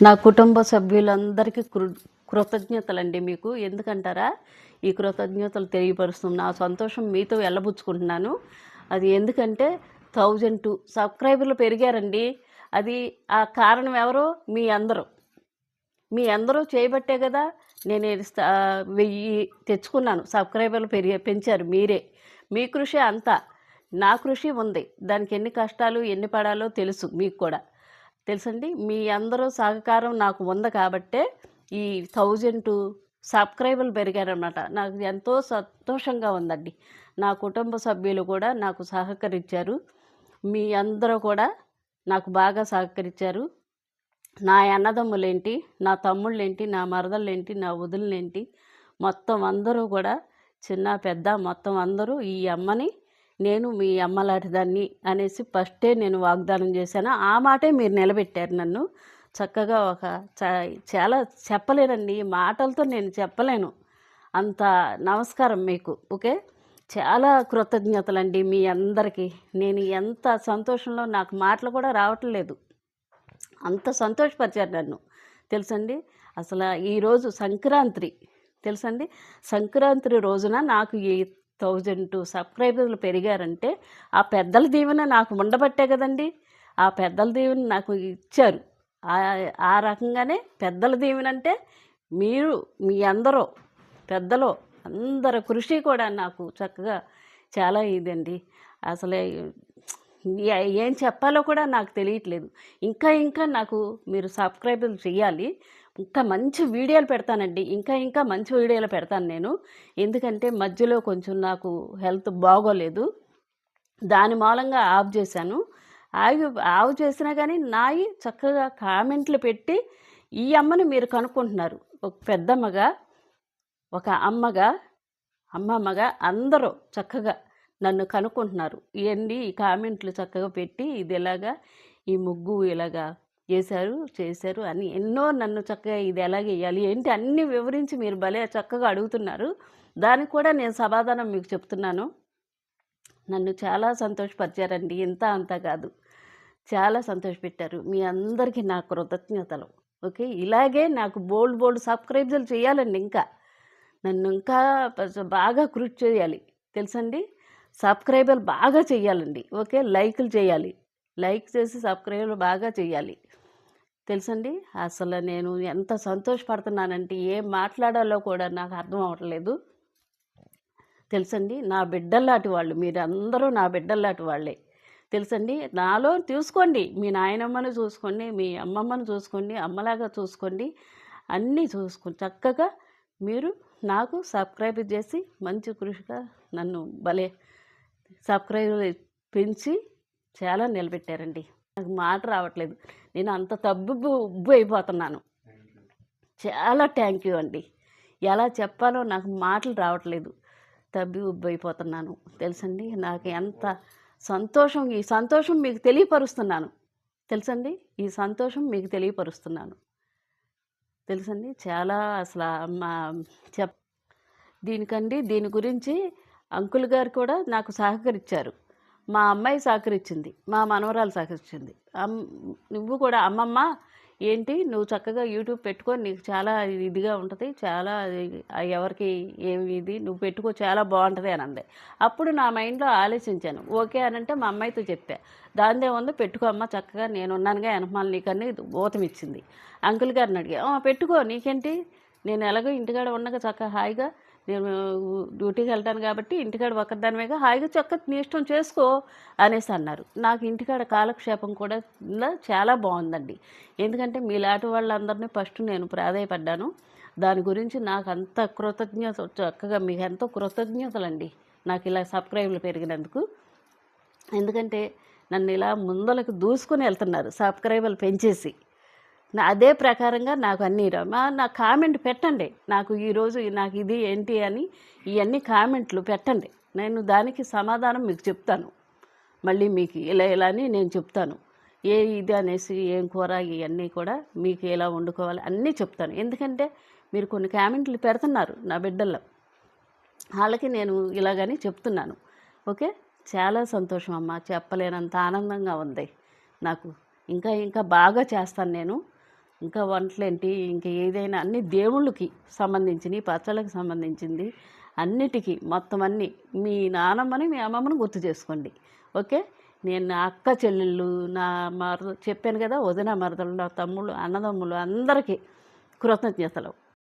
నా కుటుంబ సభ్యులందరికీ కృతజ్ఞతలండి మీకు. ఎందుకంటారా? ఈ కృతజ్ఞతలు తెలియపరుస్తుంది. నా సంతోషం మీతో వెళ్ళబుచ్చుకుంటున్నాను. అది ఎందుకంటే 1002 సబ్స్క్రైబర్లు పెరిగారండి. అది ఆ కారణం ఎవరు? మీ అందరూ. మీ అందరూ చేయబట్టే కదా నేను 1000 తెచ్చుకున్నాను. సబ్స్క్రైబర్లు పెంచారు మీరే. మీ కృషి అంతా. నా కృషి ఉంది. దానికి ఎన్ని కష్టాలు ఎన్ని పడాలో తెలుసు మీకు కూడా. తెలుసండి. మీ అందరూ సహకారం నాకు ఉంది కాబట్టే ఈ 1002 సబ్స్క్రైబర్లు పెరిగారనమాట. నాకు ఎంతో సంతోషంగా ఉందండి. నా కుటుంబ సభ్యులు కూడా నాకు సహకరించారు. మీ అందరూ కూడా నాకు బాగా సహకరించారు. నా అన్నదమ్ములేంటి, నా తమ్ముళ్ళేంటి, నా మరదళ్ళేంటి, నా వదినలేంటి, మొత్తం అందరూ కూడా చిన్న పెద్ద మొత్తం అందరూ ఈ అమ్మని నేను మీ అమ్మలాంటిదాన్ని అనేసి ఫస్టే నేను వాగ్దానం చేశాను. ఆ మాటే మీరు నిలబెట్టారు నన్ను. చక్కగా చాలా చెప్పలేనండి. మాటలతో నేను చెప్పలేను. అంత నమస్కారం మీకు. ఓకే. చాలా కృతజ్ఞతలండి మీ అందరికీ. నేను ఎంత సంతోషంలో నాకు మాటలు కూడా రావట్లేదు. అంత సంతోషపరిచారు నన్ను. తెలుసండి. అసలు ఈరోజు సంక్రాంతి తెలుసండి. సంక్రాంతి రోజున నాకు ఈ 1002 సబ్స్క్రైబర్లు పెరిగారంటే ఆ పెద్దల దీవెన నాకు ఉండబట్టే కదండి. ఆ పెద్దల దీవెన నాకు ఇచ్చారు. ఆ రకంగానే పెద్దల దీవెన అంటే మీరు మీ అందరూ పెద్దలు అందరి కృషి కూడా నాకు చక్కగా చాలా ఇదండి. అసలే ఏం చెప్పాలో కూడా నాకు తెలియట్లేదు. ఇంకా నాకు మీరు సబ్స్క్రైబర్లు చెయ్యాలి. ఇంకా మంచి వీడియోలు పెడతానండి. ఇంకా మంచి వీడియోలు పెడతాను నేను. ఎందుకంటే మధ్యలో కొంచెం నాకు హెల్త్ బాగోలేదు. దాని మూలంగా ఆఫ్ చేశాను. ఆఫ్ చేసినా కానీ నాయి చక్కగా కామెంట్లు పెట్టి ఈ అమ్మని మీరు కనుక్కుంటున్నారు. ఒక పెద్దమ్మగా, ఒక అమ్మగా, అమ్మమ్మగా అందరూ చక్కగా నన్ను కనుక్కుంటున్నారు. ఇవన్నీ ఈ కామెంట్లు చక్కగా పెట్టి ఇది ఎలాగా ఈ ముగ్గు ఇలాగా చేశారు అని ఎన్నో నన్ను చక్కగా ఇది ఎలాగ వేయాలి ఏంటి అన్నీ వివరించి మీరు భలే చక్కగా అడుగుతున్నారు. దానికి కూడా నేను సమాధానం మీకు చెప్తున్నాను. నన్ను చాలా సంతోషపరిచారండి. ఇంత అంతా కాదు, చాలా సంతోషపెట్టారు. మీ అందరికీ నా కృతజ్ఞతలు. ఓకే. ఇలాగే నాకు బోల్డ్ సబ్స్క్రైబర్లు చేయాలండి. నన్ను ఇంకా బాగా కృషి చేయాలి. తెలుసండి. సబ్స్క్రైబర్లు బాగా చేయాలండి. ఓకే. లైకులు చేయాలి. లైక్ చేసి సబ్స్క్రైబర్లు బాగా చేయాలి. తెలుసండి. అసలు నేను ఎంత సంతోషపడుతున్నానంటే ఏం మాట్లాడాలో కూడా నాకు అర్థం అవ్వట్లేదు. తెలుసండి. నా బిడ్డల్లాంటి వాళ్ళు మీరందరూ నా బిడ్డల్లాంటి వాళ్ళే. తెలుసండి. నాలో చూసుకోండి. మీ నాయనమ్మను చూసుకోండి, మీ అమ్మమ్మను చూసుకోండి, అమ్మలాగా చూసుకోండి, అన్నీ చూసుకోండి. చక్కగా మీరు నాకు సబ్స్క్రైబ్ చేసి మంచి కృషిగా నన్ను భలే సబ్స్క్రైబర్ పెంచి చాలా నిలబెట్టారండి. నాకు మాట రావట్లేదు. నేను అంత ఉబ్బు అయిపోతున్నాను. చాలా థ్యాంక్ యూ అండి. ఎలా చెప్పాలో నాకు మాటలు రావట్లేదు. ఉబ్బు అయిపోతున్నాను. తెలుసండి. నాకు ఎంత సంతోషం. ఈ సంతోషం మీకు తెలియపరుస్తున్నాను. తెలుసండి. ఈ సంతోషం మీకు తెలియపరుస్తున్నాను. తెలుసండి. చాలా అసలు దీని గురించి అంకుల్ గారు కూడా నాకు సహకరించారు. మా అమ్మాయి సహకరించింది, మా మనవరాలు సహకరించింది. నువ్వు కూడా అమ్మమ్మ ఏంటి నువ్వు చక్కగా యూట్యూబ్ పెట్టుకో, నీకు చాలా ఇదిగా ఉంటుంది, చాలా ఎవరికి ఏమి ఇది నువ్వు పెట్టుకో చాలా బాగుంటుంది అని అంది. అప్పుడు నా మైండ్లో ఆలోచించాను. ఓకే అని అంటే మా అమ్మాయితో చెప్పా. దానిదే ఉంది, పెట్టుకో అమ్మ చక్కగా నేనున్నానుగా వెనకమాల నీకన్నీ ఊతం ఇచ్చింది. అంకుల్ గారిని అడిగా, పెట్టుకో నీకేంటి, నేను ఎలాగో ఇంటికాడ ఉండగా చక్కగా హాయిగా నేను డ్యూటీకి వెళ్తాను కాబట్టి ఇంటికాడ ఒక్కదానివేగా హాయిగా చక్కగా నీ ఇష్టం చేసుకో అనేసి అన్నారు. నాకు ఇంటికాడ కాలక్షేపం కూడా చాలా బాగుందండి. ఎందుకంటే మీలాంటి వాళ్ళందరినీ ఫస్ట్ నేను ప్రాధాయపడ్డాను. దాని గురించి నాకు అంత కృతజ్ఞత, చక్కగా మీకు ఎంతో కృతజ్ఞతలండి నాకు ఇలా సబ్స్క్రైబర్లు పెరిగినందుకు. ఎందుకంటే నన్ను ఇలా ముందలకు దూసుకొని వెళ్తున్నారు సబ్స్క్రైబర్లు పెంచేసి. అదే ప్రకారంగా నాకు అన్నీ నా కామెంట్ పెట్టండి. నాకు ఈరోజు నాకు ఇది ఏంటి అని ఇవన్నీ కామెంట్లు పెట్టండి. నేను దానికి సమాధానం మీకు చెప్తాను. మళ్ళీ మీకు ఇలా అని నేను చెప్తాను. ఇది అనేసి ఏం కూర ఇవన్నీ కూడా మీకు ఎలా వండుకోవాలి అన్నీ చెప్తాను. ఎందుకంటే మీరు కొన్ని కామెంట్లు పెడుతున్నారు నా బిడ్డల్లో, వాళ్ళకి నేను ఇలాగని చెప్తున్నాను. ఓకే. చాలా సంతోషం అమ్మ. చెప్పలేనంత ఆనందంగా ఉంది నాకు. ఇంకా బాగా చేస్తాను నేను. ఇంకా వంటలేంటి, ఇంకా ఏదైనా అన్ని దేవుళ్ళకి సంబంధించినవి, పచ్చళ్ళకి సంబంధించింది అన్నిటికీ మొత్తం అన్నీ మీ నానమ్మని, మీ అమ్మమ్మని గుర్తు చేసుకోండి. ఓకే. నేను నా అక్క చెల్లెళ్ళు, నా చెప్పాను కదా, వదిన మరదలు, నా తమ్ముళ్ళు, అన్నదమ్ములు అందరికీ కృతజ్ఞతలు.